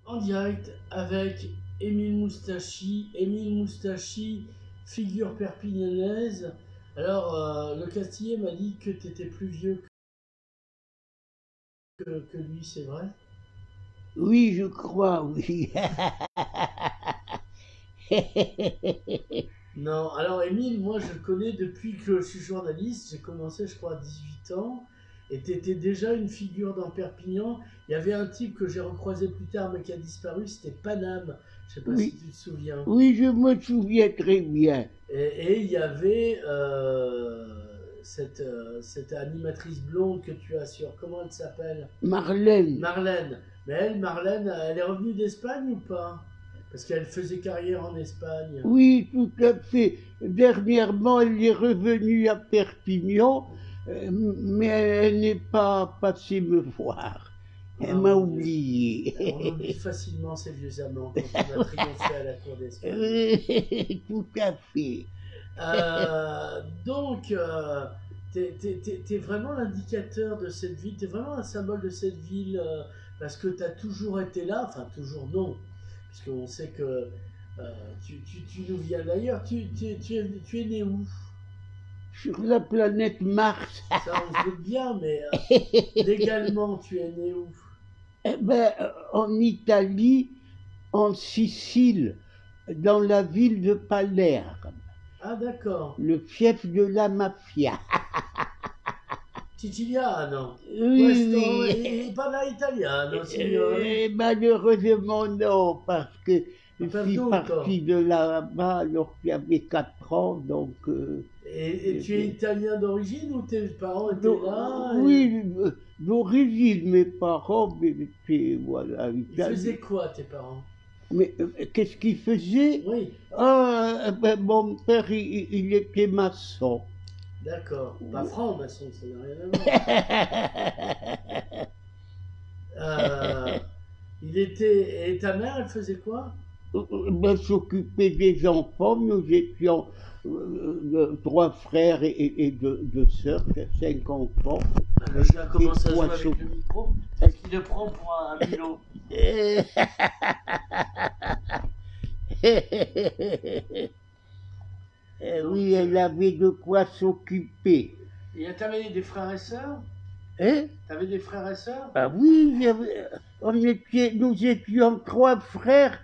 En direct avec Émile Moustachi. Émile Moustachi, figure perpignanaise. Alors, le Castillet m'a dit que tu étais plus vieux que lui, c'est vrai? Oui, je crois, oui. Non, alors Émile, moi je le connais depuis que je suis journaliste. J'ai commencé, je crois, à 18 ans. Et tu étais déjà une figure dans Perpignan. Il y avait un type que j'ai recroisé plus tard mais qui a disparu, c'était Paname. Je sais pas si Oui, tu te souviens. oui, je me souviens très bien. Et il y avait cette animatrice blonde que tu as sur. Comment elle s'appelle? Marlène, Marlène. Mais elle, Marlène, elle est revenue d'Espagne ou pas? Parce qu'elle faisait carrière en Espagne. oui, tout à fait. Dernièrement, elle est revenue à Perpignan, mais elle n'est pas passée me voir. Elle Ah m'a mon Dieu. On oublie oublié. facilement ces vieux amants quand on a triomphé à la cour d'Espagne. Tout à fait. Donc, t'es vraiment l'indicateur de cette ville, t'es vraiment un symbole de cette ville parce que t'as toujours été là, enfin toujours non, puisqu'on sait que tu nous viens d'ailleurs, tu es né où? Sur la planète Mars, Ça on se doute bien, mais légalement tu es né où? eh ben, en Italie, en Sicile, dans la ville de Palerme, Ah d'accord, le fief de la mafia. Siciliano, questo Oui, parla italiano oui. signore? Malheureusement non, parce que Ho je suis perduto. parti de là-bas alors qu'il y avait 4 ans, donc Et tu es italien d'origine ou tes parents étaient là oui, d'origine, mes parents étaient voilà, ils faisaient italiens. quoi tes parents? Mais qu'est-ce qu'il faisait? Oui, Ah, ben, mon père, il était maçon. d'accord. Pas franc-maçon, ça n'a rien à voir. Euh, il était. Et ta mère, elle faisait quoi? Ben, s'occuper des enfants, nous étions 3 frères et 2 sœurs, 5 enfants. Ah, le chien Et commence à trois jouer avec s'oc- le micro. Est-ce qu'il le prend pour un mulot? Oui, Donc, elle avait de quoi s'occuper. et t'avais des frères et sœurs? Hein? T'avais des frères et sœurs? Ah oui, nous étions 3 frères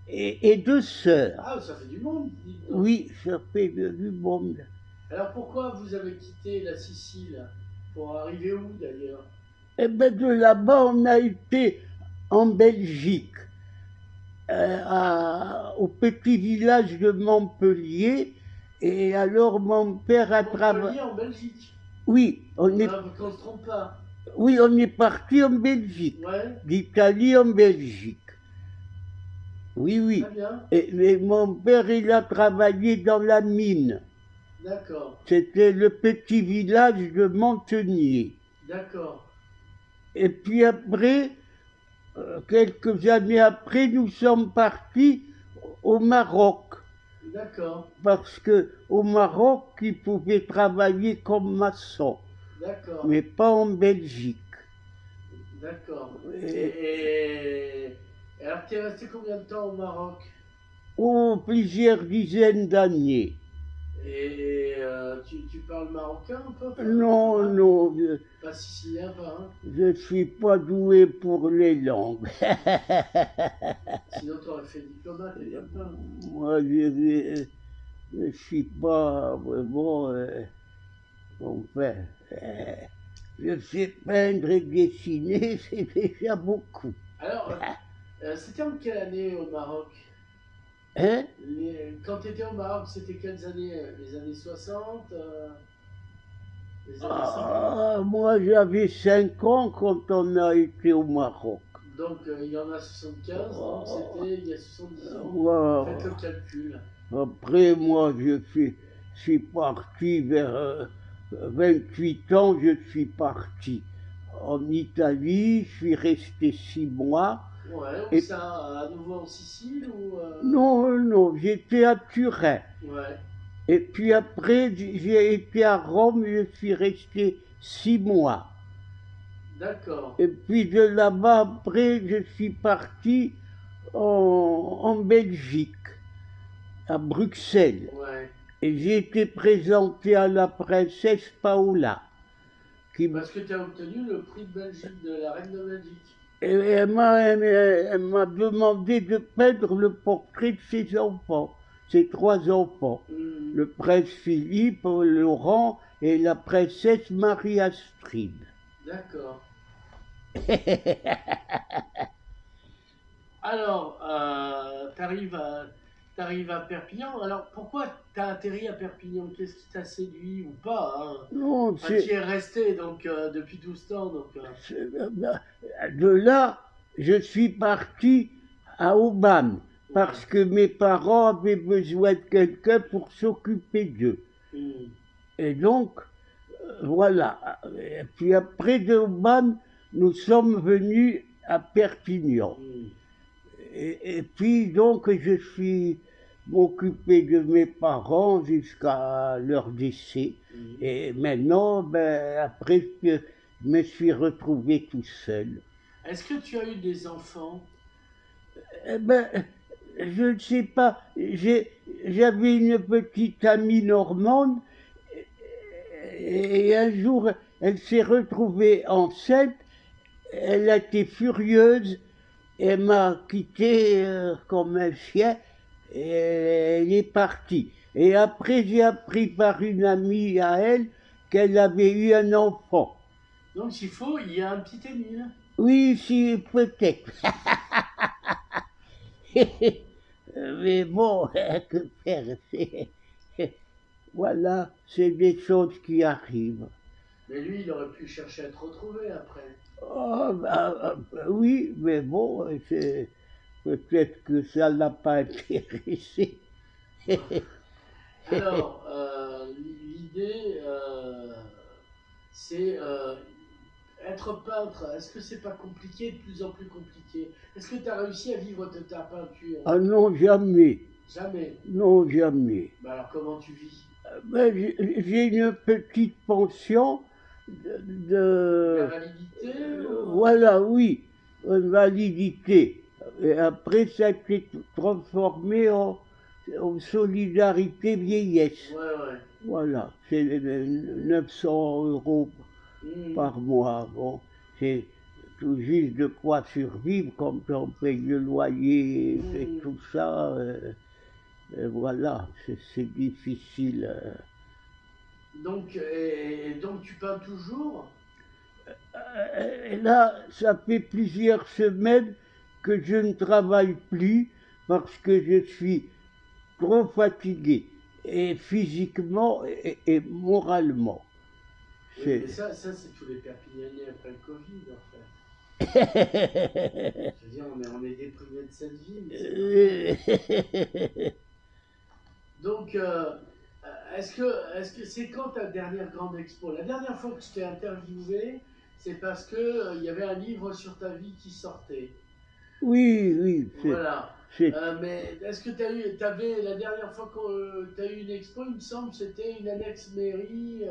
et 2 sœurs. Ah, ça fait du monde, dites donc. Oui, ça fait du monde. Alors pourquoi vous avez quitté la Sicile? Pour arriver où d'ailleurs? Eh bien, de là-bas, on a été en Belgique, au petit village de Montpellier. Et alors, mon père a travaillé. Montpellier en Belgique. Oui, Ah, qu'on se trompe pas. oui, on est parti en Belgique, Ouais, d'Italie en Belgique. Oui, très oui. bien. Et mon père, il a travaillé dans la mine. D'accord, C'était le petit village de Montenier. d'accord, Et puis après, quelques années après, nous sommes partis au Maroc. d'accord, Parce que au Maroc, ils pouvaient travailler comme maçon, d'accord, mais pas en Belgique. d'accord. Et, Et alors, t'es resté combien de temps au Maroc? plusieurs dizaines d'années. Tu parles marocain un peu? Enfin, Non, ouais. non, Pas sicilien, pas, hein? je ne suis pas doué pour les langues. Sinon, t'aurais fait diplomate et bien plein. Moi, je ne suis pas vraiment. Enfin, euh, je sais peindre et dessiner, c'est déjà beaucoup. Alors, c'était en quelle année au Maroc? Hein? Quand tu étais au Maroc, c'était quelles années? Les années 60, les années 50? Ah, moi, j'avais 5 ans quand on a été au Maroc. Donc il y en a 75, donc c'était il y a 70 ans. Faites le Wow. calcul. Après, moi, suis parti vers 28 ans, je suis parti en Italie, je suis resté 6 mois. Ouais, où Et ça, à nouveau en Sicile ou non, non, j'étais à Turin. Ouais, Et puis après, j'ai été à Rome, je suis resté 6 mois. D'accord. Et puis de là-bas, après, je suis parti en Belgique, à Bruxelles. Ouais. Et j'ai été présenté à la princesse Paola. Parce que tu as obtenu le prix de Belgique, de la reine de Belgique. Et elle m'a demandé de peindre le portrait de ses enfants, ses 3 enfants. Le prince Philippe, Laurent et la princesse Marie-Astrid. D'accord. Alors, t'arrives à Perpignan. Alors, pourquoi t'as atterri à Perpignan? Qu'est-ce qui t'a séduit ou pas, hein? Non, Enfin, tu y es resté donc, depuis 12 ans. Donc, de là, je suis parti à Aubagne, parce que mes parents avaient besoin de quelqu'un pour s'occuper d'eux. Et donc, voilà. Et puis après de Aubagne, nous sommes venus à Perpignan. Et puis donc, je suis m'occuper de mes parents jusqu'à leur décès. Et maintenant, après, je me suis retrouvé tout seul. Est-ce que tu as eu des enfants? Eh ben, je ne sais pas. J'avais une petite amie normande et un jour, elle s'est retrouvée enceinte. Elle a été furieuse. Elle m'a quitté comme un chien et elle est partie. Et après, j'ai appris par une amie à elle qu'elle avait eu un enfant. Donc, s'il faut, il y a un petit Émile. Oui, si, peut-être. Mais bon, que faire, voilà, c'est des choses qui arrivent. Mais lui, il aurait pu chercher à te retrouver après. Oh, oui, mais bon, peut-être que ça ne l'a pas intéressé. Alors, l'idée, c'est être peintre. Est-ce que c'est pas compliqué, de plus en plus compliqué? Est-ce que tu as réussi à vivre de ta peinture? Ah non, jamais. Jamais. Non, jamais. Bah alors, comment tu vis? J'ai une petite pension La validité Voilà, oui, une validité. Et après, ça a été transformé en solidarité vieillesse. Ouais. Voilà, c'est 900 € par mois. Bon, c'est tout juste de quoi survivre comme on paye le loyer et tout ça. Et voilà, c'est difficile. Donc, donc tu peins toujours? Et là, ça fait plusieurs semaines que je ne travaille plus parce que je suis trop fatigué, et physiquement et moralement. Oui, mais ça c'est tous les Perpignanais après le Covid, en fait. Je veux dire, on est déprimés de cette ville. Donc, est-ce que c'est quand ta dernière grande expo? La dernière fois que je t'ai interviewé, c'est parce que il y avait un livre sur ta vie qui sortait. Oui. Voilà. Mais est-ce que t'avais la dernière fois que tu as eu une expo, il me semble, c'était une annexe mairie.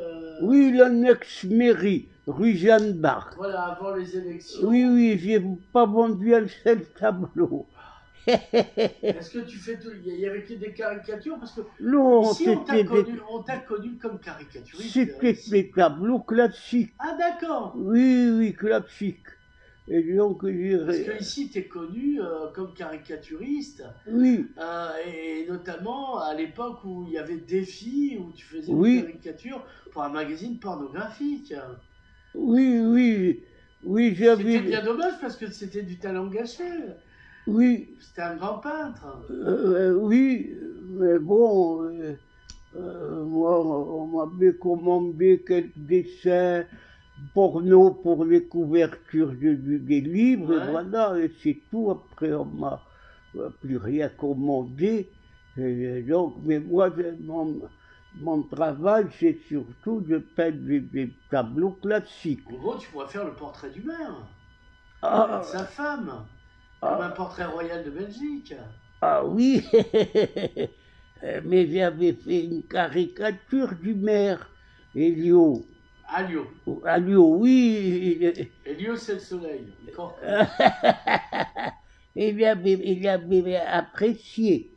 Oui, l'annexe mairie, rue Jeanne d'Arc. Voilà, avant les élections. Oui, j'ai pas vendu un seul tableau. Est-ce que tu fais tout? Il y avait que des caricatures parce que non, ici on t'a connu comme caricaturiste. C'était des tableaux classiques. Ah d'accord. Oui, classiques. Et donc, parce que ici tu es connu comme caricaturiste. Oui. Et notamment à l'époque où il y avait Défi, où tu faisais des caricatures pour un magazine pornographique. Oui, j'avais. C'était bien dommage parce que c'était du talent gâché. Oui. C'était un grand peintre. Oui, mais bon, moi, on m'avait commandé quelques dessins porno pour les couvertures des livres, et voilà, et c'est tout. Après, on m'a plus rien commandé. Et donc, mais moi, mon travail, c'est surtout de peindre des tableaux classiques. En gros, tu pourrais faire le portrait du maire, de sa femme. Comme un portrait royal de Belgique. Ah oui, mais j'avais fait une caricature du maire, Elio. À Lyon. À Lyon, oui. Et Lyon, c'est le soleil. D'accord. Il avait apprécié.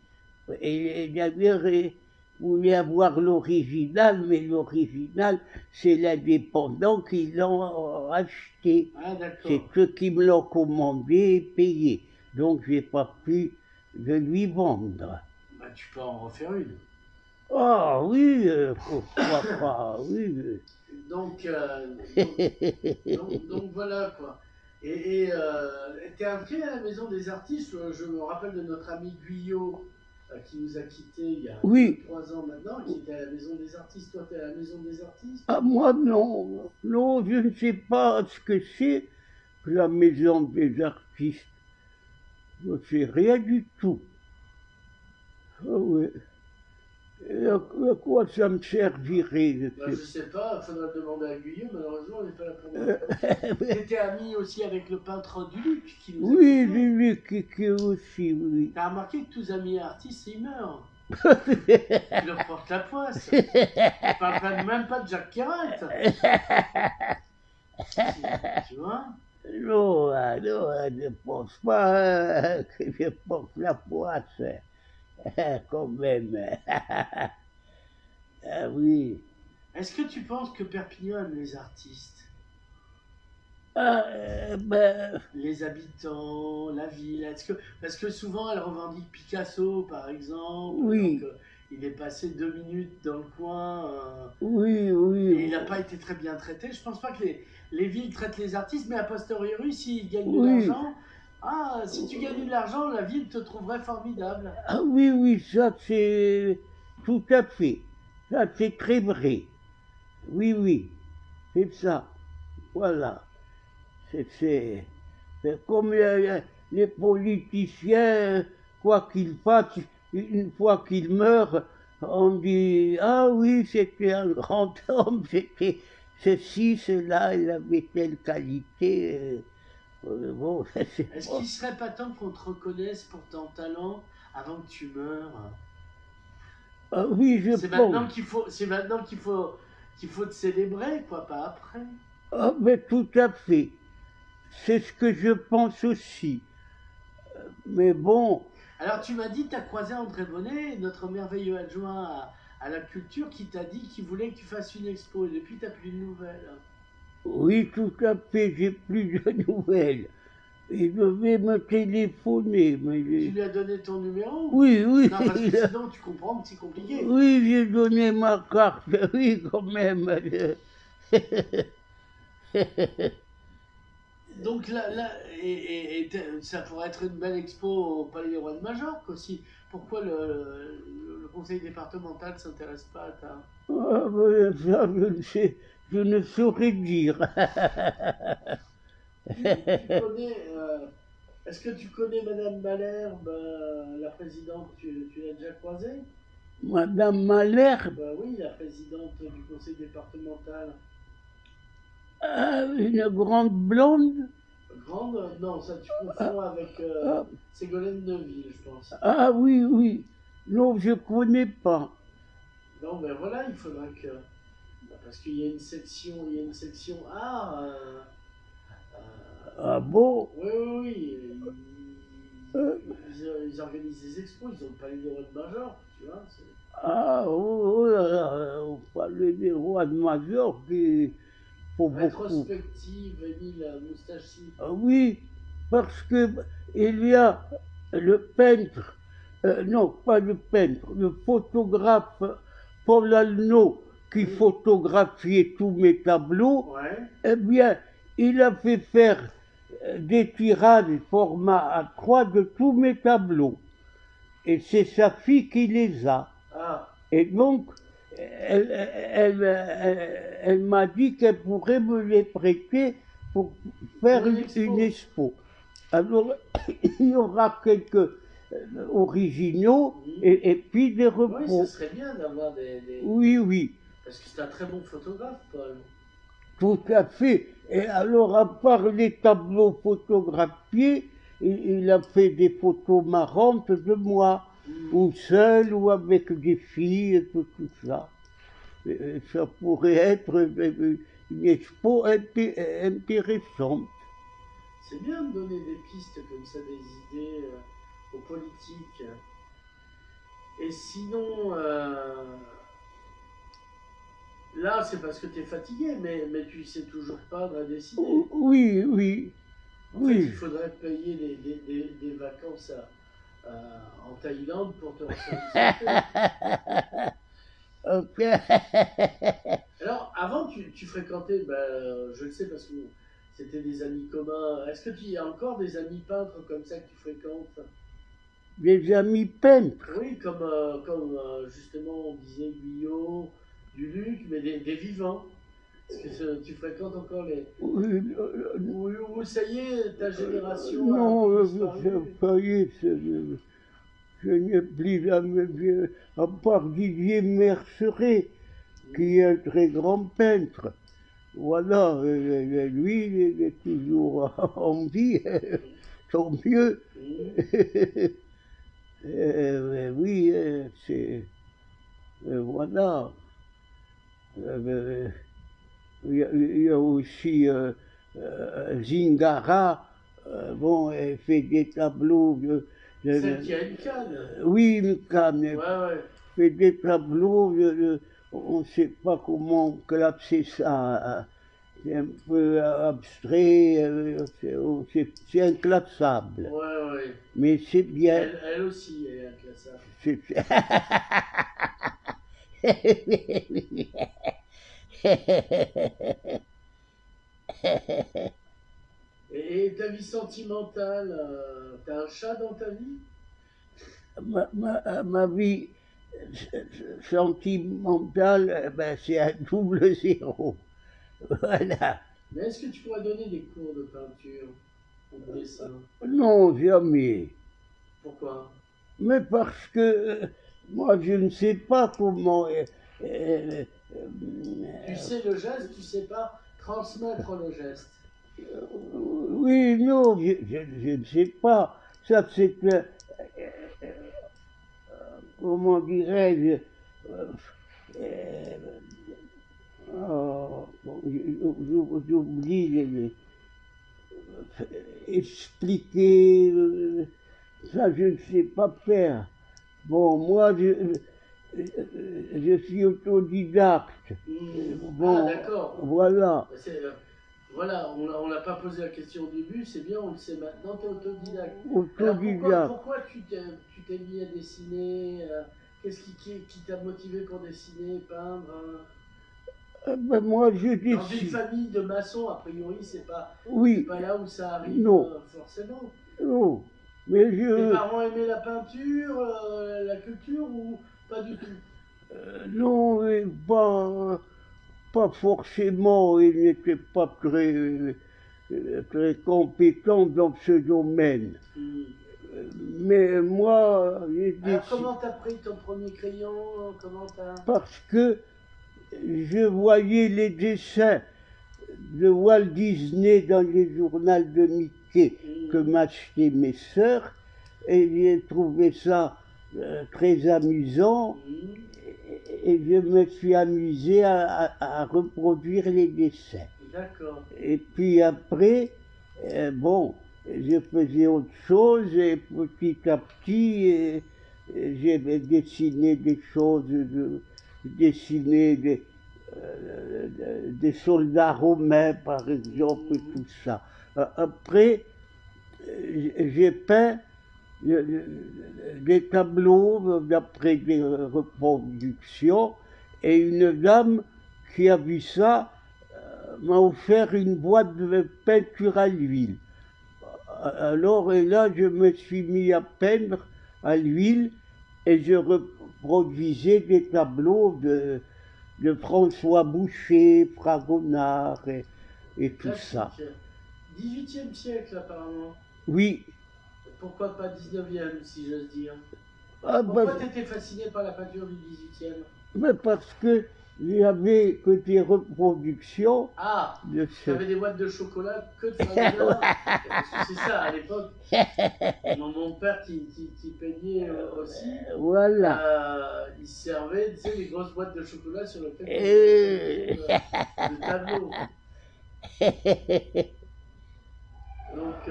Et il avait voulu avoir l'original, mais l'original, c'est l'indépendant qui l'ont acheté. Ah, d'accord. C'est ceux qui me l'ont commandé et payé. Donc, je n'ai pas pu le lui vendre. Bah, tu peux en refaire une. Ah oui, pourquoi pas, oui. Donc voilà quoi. Et t'es inscrit à la Maison des Artistes. Je me rappelle de notre ami Guyot qui nous a quittés il y a 3 ans maintenant, qui était à la Maison des Artistes. Toi, t'es à la Maison des Artistes? Ah, moi non, non, je ne sais pas ce que c'est que la Maison des Artistes. Je ne sais rien du tout. Ah oui. Et à quoi ça me servirait? Je sais pas, il faudra le demander à Guyot, malheureusement on n'est pas là pour moi. Tu étais ami aussi avec le peintre Duluc qui nous a Oui, Duluc qui aussi, oui. T'as remarqué que tous les amis artistes, ils meurent. Tu leur portes la poisse. Tu parles même pas de Jacques Kerouac. Tu vois? Non, non, je ne pense pas que je porte la poisse. Quand même. Ah oui. Est-ce que tu penses que Perpignan aime les artistes? Les habitants, la ville, parce que souvent elle revendique Picasso par exemple, oui. Donc, il est passé 2 minutes dans le coin, oui, oui. Et il n'a pas été très bien traité. Je pense pas que les villes traitent les artistes, mais a posteriori, s'ils gagnent de l'argent, si tu gagnes de l'argent, la ville te trouverait formidable. Ah oui, oui, ça c'est tout à fait, ça c'est très vrai. Oui, oui, c'est ça, voilà. C'est comme les politiciens, quoi qu'ils fassent, une fois qu'ils meurent, on dit « Ah oui, c'était un grand homme, c'était ceci, cela, il avait telle qualité. » Bon, est-ce qu'il serait pas temps qu'on te reconnaisse pour ton talent avant que tu meurs? Ah oui, je pense. C'est maintenant qu'il faut te célébrer, quoi, pas après. Ah, mais tout à fait. C'est ce que je pense aussi. Mais bon. Alors, tu m'as dit, tu as croisé André Bonnet, notre merveilleux adjoint à la culture, qui t'a dit qu'il voulait que tu fasses une expo. Et depuis, tu n'as plus de nouvelles. Oui, tout à fait, j'ai plus de nouvelles. Il devait me téléphoner. Mais tu lui as donné ton numéro? Oui, oui. Non, parce que sinon, tu comprends que c'est compliqué. Oui, j'ai donné ma carte, oui, quand même. Donc là ça pourrait être une belle expo au Palais des Rois de Majorque aussi. Pourquoi le conseil départemental ne s'intéresse pas à ta... Ah, ben, ça, je ne saurais dire. Est-ce que tu connais Madame Malherbe, la présidente, tu l'as déjà croisée? Madame Malherbe? Oui, la présidente du conseil départemental. Ah, une grande blonde? Grande? Non, ça tu confonds avec Ségolène Neuville, je pense. Ah oui, oui. Non, je ne connais pas. Non, mais voilà, il faudra que... Parce qu'il y a une section art. Ah bon? Oui. Ils organisent des expos, ils ont le Palais des Rois de Majorque, tu vois. Ah, oh là là, au Palais des Rois de Majorque, il faut beaucoup. Rétrospective, Émile Moustachi. Ah oui, parce que il y a le peintre, non, pas le peintre, le photographe Paul Alno qui photographiait tous mes tableaux. Ouais. Eh bien, il a fait faire des tirages format A3 de tous mes tableaux. Et c'est sa fille qui les a. Ah. Et donc, elle m'a dit qu'elle pourrait me les prêter pour faire une expo. Alors, il y aura quelques originaux et puis des repos. Oui, ce serait bien d'avoir des... Oui, oui. Parce que c'est un très bon photographe, Paul. Tout à fait. Et alors, à part les tableaux photographiés, il a fait des photos marrantes de moi, ou seul, ou avec des filles, et tout ça. Et ça pourrait être une expo intéressante. C'est bien de donner des pistes comme ça, des idées aux politiques. Et sinon, là, c'est parce que tu es fatigué, mais tu sais toujours pas de décider. Oui, oui. En fait, il faudrait payer des vacances en Thaïlande pour te ressolliciter. Alors, avant, tu fréquentais, je le sais parce que c'était des amis communs. Est-ce que tu y as encore des amis peintres comme ça que tu fréquentes? Des amis peintres? Oui, comme justement on disait Guyot, Duluc, mais des vivants. Est-ce que tu fréquentes encore les... Ou ça y est, ta génération non, a disparu? ça y est, je n'ai plus jamais, à part Didier Merceret, qui est un très grand peintre. Voilà, lui, il est toujours en vie, tant mieux. Oui, c'est... voilà. Il y a aussi Zingara, bon, elle fait des tableaux. Celle qui a une canne. Oui, une canne. Ouais, ouais. Fait des tableaux, on ne sait pas comment classer ça. C'est un peu abstrait, c'est inclassable. Ouais, ouais. Mais c'est bien. Elle aussi, elle est inclassable. Et ta vie sentimentale, t'as un chat dans ta vie? Ma vie sentimentale, c'est un double zéro. Voilà. Mais est-ce que tu pourrais donner des cours de peinture ou de dessin? Non, jamais. Pourquoi? Mais parce que moi, je ne sais pas comment... tu sais le geste, tu sais pas transmettre le geste. Oui, non, je ne sais pas. Ça, c'est... comment dirais-je, j'oublie expliquer, ça je ne sais pas faire. Bon, moi je suis autodidacte. Bon, ah d'accord. Voilà. Voilà, on n'a pas posé la question au début, c'est bien, on le sait maintenant, tu es autodidacte. Autodidacte. Alors pourquoi tu t'es mis à dessiner? Qu'est-ce qui t'a motivé pour dessiner, peindre? Moi, je dessine. Dans une famille de maçons, a priori, c'est pas là où ça arrive forcément. Non, mais Tes parents aimaient la peinture, la culture ou pas du tout? Non, mais pas forcément, il n'était pas très compétent dans ce domaine. Mais moi, j'ai dessiné. Alors comment t'as pris ton premier crayon? Parce que je voyais les dessins de Walt Disney dans les journaux de Mickey que m'achetaient mes sœurs, et j'ai trouvé ça très amusant, et je me suis amusé à reproduire les dessins. D'accord. Et puis après, bon, je faisais autre chose, et petit à petit, j'ai dessiné des choses, dessiné des soldats romains, par exemple, et tout ça. Après, j'ai peint des tableaux d'après des reproductions, et une dame qui a vu ça m'a offert une boîte de peinture à l'huile. Alors, et là, je me suis mis à peindre à l'huile, et je reproduisais des tableaux de François Boucher, Fragonard et tout ça. 18e siècle, apparemment. Oui. Pourquoi pas 19e, si j'ose dire? Pourquoi tu étais fasciné par la peinture du 18e? Mais parce que il n'y avait que des reproductions. Ah, tu avais des boîtes de chocolat que de Fragonard. C'est ça, à l'époque. Mon père qui peignait aussi. Voilà. ils servaient, tu sais, les grosses boîtes de chocolat sur lesquelles Et... le tableau. Donc,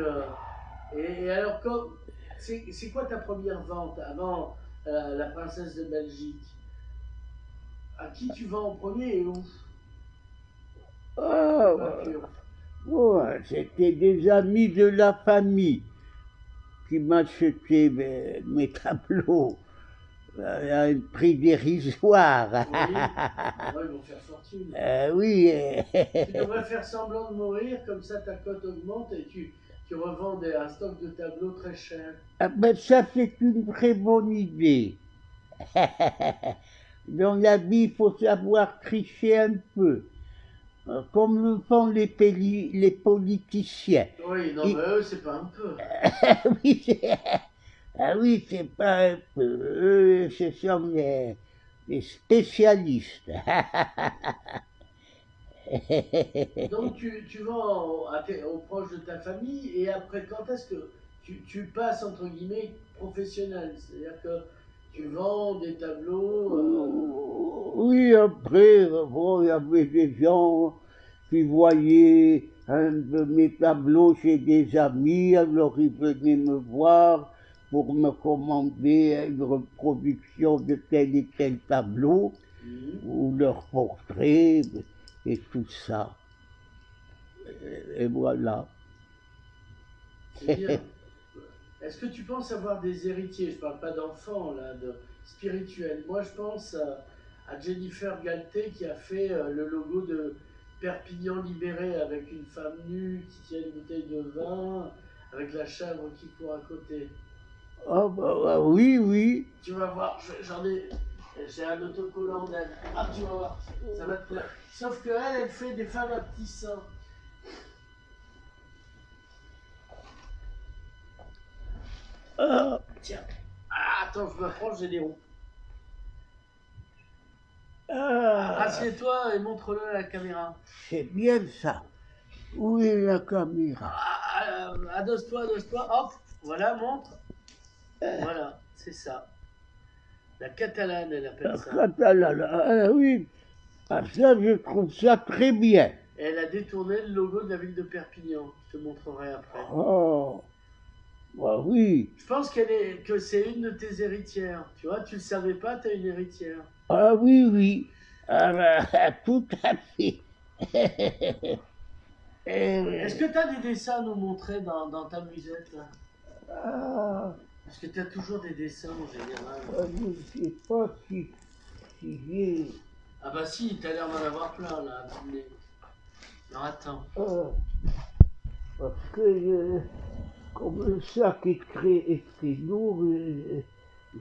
et alors, c'est quoi ta première vente avant la princesse de Belgique? À qui tu vends en premier et où? Ah, ouais, c'était des amis de la famille qui m'achetaient mes tableaux à un prix dérisoire. Oui, ils vont faire fortune. Oui. Tu devrais faire semblant de mourir, comme ça ta cote augmente et tu revends un stock de tableaux très cher. Ah ben ça, c'est une très bonne idée. Dans la vie, il faut savoir tricher un peu, comme le font les politiciens. Oui, non, mais eux, c'est pas un peu. Ah oui, c'est pas un peu. Eux, ce sont des spécialistes. Donc tu vends aux proches de ta famille et après quand est-ce que tu passes entre guillemets professionnel? C'est-à-dire que tu vends des tableaux. Oui, après, bon, il y avait des gens qui voyaient un de mes tableaux chez des amis, alors ils venaient me voir pour me commander une reproduction de tel et tel tableau, ou leur portrait, et tout ça. Et voilà. C'est bien. Est-ce que tu penses avoir des héritiers? Je parle pas d'enfants, là, de spirituels. Moi, je pense à Jennifer Galté qui a fait le logo de Perpignan libéré avec une femme nue qui tient une bouteille de vin, avec la chèvre qui court à côté. Ah bah, oui, oui. Tu vas voir, j'ai un autocollant d'elle. Ah, tu vas voir, ça va te plaire. Sauf qu'elle, elle fait des femmes à petits seins. Tiens. Ah, attends, je m'approche, j'ai des roues. Assieds-toi et montre-le à la caméra. C'est bien ça. Où est la caméra? Adosse-toi, hop, voilà, montre. Voilà, c'est ça. La catalane, elle appelle ça. La catalane, oui. Ah, ça, je trouve ça très bien. Elle a détourné le logo de la ville de Perpignan. Je te montrerai après. Oh, bah oui. Je pense que c'est une de tes héritières. Tu vois, tu le savais pas, tu as une héritière. Ah oui, oui. Ah, bah, tout à fait. Est-ce que tu as des dessins à nous montrer dans ta musette là? Est-ce que tu as toujours des dessins en général? Je ne sais pas si j'ai... Ah bah si, tu as l'air d'en avoir plein là. Non, attends. Parce que comme le sac est très lourd,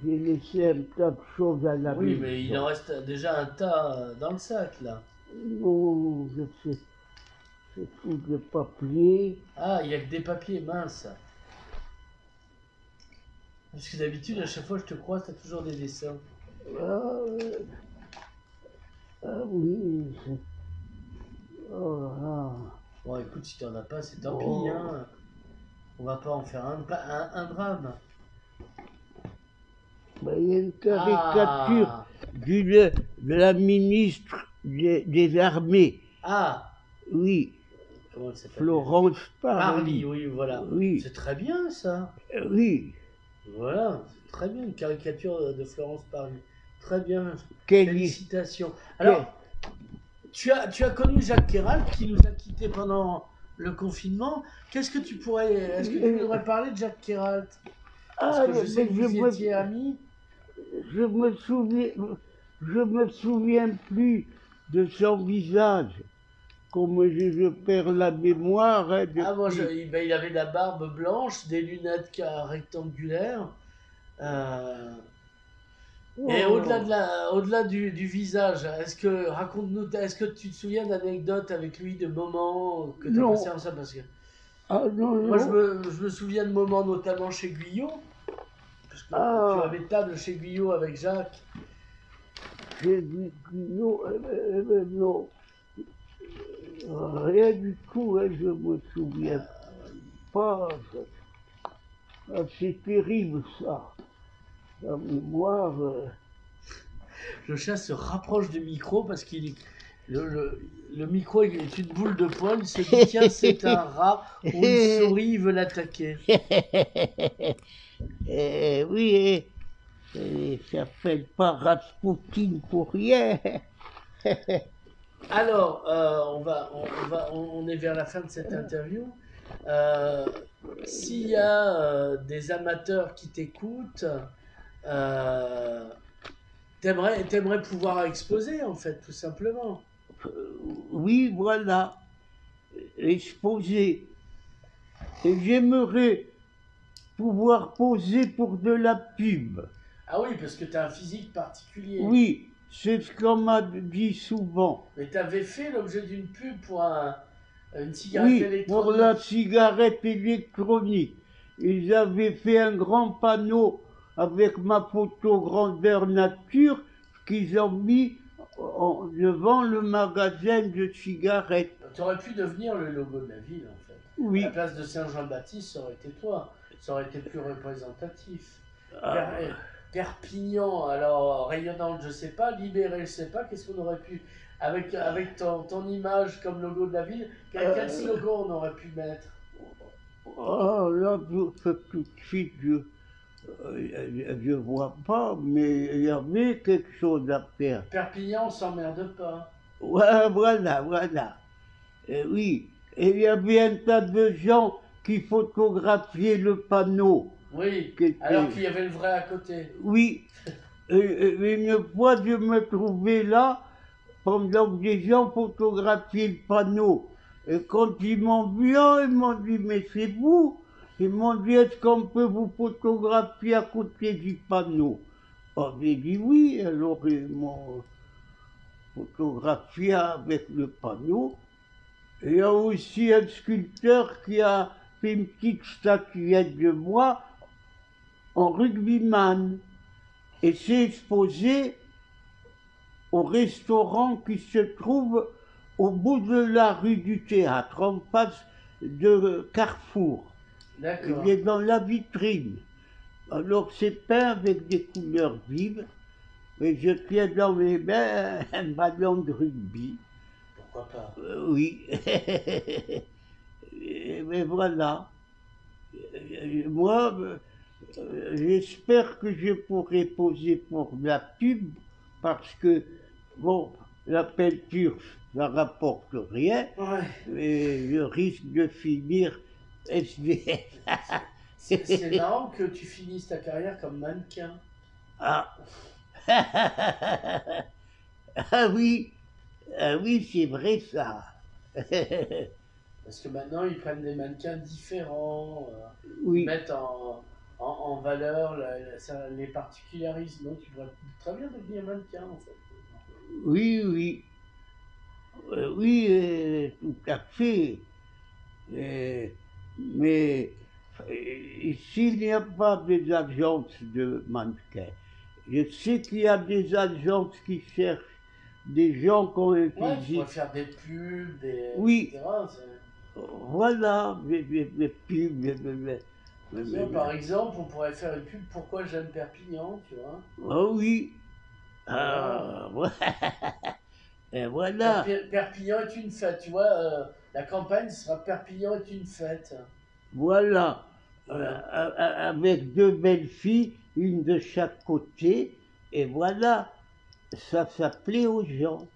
j'ai laissé un tas de choses à la maison. Oui, mais il en reste déjà un tas dans le sac là. Non, je sais. C'est tout de papier. Ah, il n'y a que des papiers minces. Parce que d'habitude, à chaque fois que je te croise, tu as toujours des dessins. Oui. Oh, bon, écoute, si tu n'en as pas, c'est tant pis. Hein. On va pas en faire un drame. Ben, il y a une caricature de la ministre des Armées. Ah. Oui. Comment elle s'appelle? Florence Parly. Oui, voilà. Oui. C'est très bien, ça. Oui. Voilà, c'est très bien, une caricature de Florence Parly. Très bien. Félicitations. Alors, tu as connu Jacques Quéralt qui nous a quittés pendant le confinement. Est-ce que tu voudrais parler de Jacques Quéralt? Parce que je sais que vous étiez amis. Je me souviens plus de son visage. Comme je perds la mémoire. Hein, il avait la barbe blanche, des lunettes rectangulaires. Et au-delà du visage, raconte-nous, est-ce que tu te souviens d'anecdotes avec lui, de moments que tu as passé ensemble? Parce que moi, je me souviens de moments notamment chez Guyot. Parce que tu avais table chez Guyot avec Jacques. Chez Guyot, non. Rien du tout, hein, je me souviens pas. C'est terrible ça. La mémoire. Le chat se rapproche du micro parce qu'il le micro est une boule de poil. Il se dit tiens, c'est un rat ou une souris, il veut l'attaquer. Oui, ça s'appelle pas Rasputin pour rien. Alors, on est vers la fin de cette interview. S'il y a des amateurs qui t'écoutent, t'aimerais pouvoir exposer en fait, tout simplement. Oui, voilà, exposer. Et j'aimerais pouvoir poser pour de la pub. Ah oui, parce que tu as un physique particulier. Oui, c'est ce qu'on m'a dit souvent. Mais tu avais fait l'objet d'une pub pour une cigarette électronique. Pour la cigarette électronique. Ils avaient fait un grand panneau avec ma photo grandeur nature qu'ils ont mis devant le magasin de cigarettes. Tu aurais pu devenir le logo de la ville, en fait. Oui. À la place de Saint-Jean-Baptiste, ça aurait été toi. Ça aurait été plus représentatif. Perpignan, alors rayonnante, je sais pas. Libéré, je sais pas. Qu'est-ce qu'on aurait pu... Avec ton image comme logo de la ville, quel slogan on aurait pu mettre? Oh, là, tout de suite, je vois pas, mais il y avait quelque chose à faire. Perpignan, on s'emmerde pas. Ouais, voilà. Oui, et il y avait un tas de gens qui photographiaient le panneau. Oui, alors qu'il y avait le vrai à côté. Oui, et une fois je me trouvais là, pendant que des gens photographiaient le panneau. Et quand ils m'ont vu, ils m'ont dit, mais c'est vous? Ils m'ont dit, est-ce qu'on peut vous photographier à côté du panneau? J'ai dit oui, alors ils m'ont photographié avec le panneau. Et il y a aussi un sculpteur qui a fait une petite statuette de moi en rugbyman. Et c'est exposé au restaurant qui se trouve au bout de la rue du Théâtre, en face de Carrefour. D'accord. Il est dans la vitrine. Alors c'est peint avec des couleurs vives, et je tiens dans mes mains un ballon de rugby. Pourquoi pas? Oui. Mais voilà. Moi, j'espère que je pourrai poser pour la pub, parce que, bon, la peinture, ça rapporte rien, Ouais. mais je risque de finir SDF. C'est marrant que tu finisses ta carrière comme mannequin. Ah. Ah oui, c'est vrai ça. Parce que maintenant, ils prennent des mannequins différents, Oui. ils mettent en valeur les particularismes. Donc, tu pourrais très bien devenir mannequin, en fait. Oui. Oui, tout à fait. Mais s'il n'y a pas des agences de mannequins, je sais qu'il y a des agences qui cherchent des gens qui ont Ouais, tu pourrais faire des pubs, oui. etc. Voilà, des pubs. Par exemple, on pourrait faire une pub Pourquoi j'aime Perpignan, tu vois. Oh oui. Ah, et voilà. Perpignan est une fête, tu vois. La campagne sera Perpignan est une fête. Voilà. Avec deux belles filles, une de chaque côté, et voilà. Ça plaît aux gens.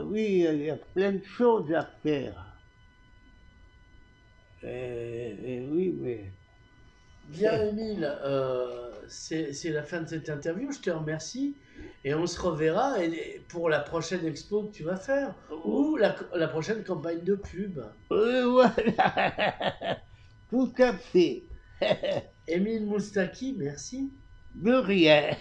Oui, il y a plein de choses à faire. Et oui, mais... Bien, Émile, c'est la fin de cette interview. Je te remercie. Et on se reverra pour la prochaine expo que tu vas faire. Ou la prochaine campagne de pub. Voilà. Tout à fait. Émile Moustaki, merci. De rien.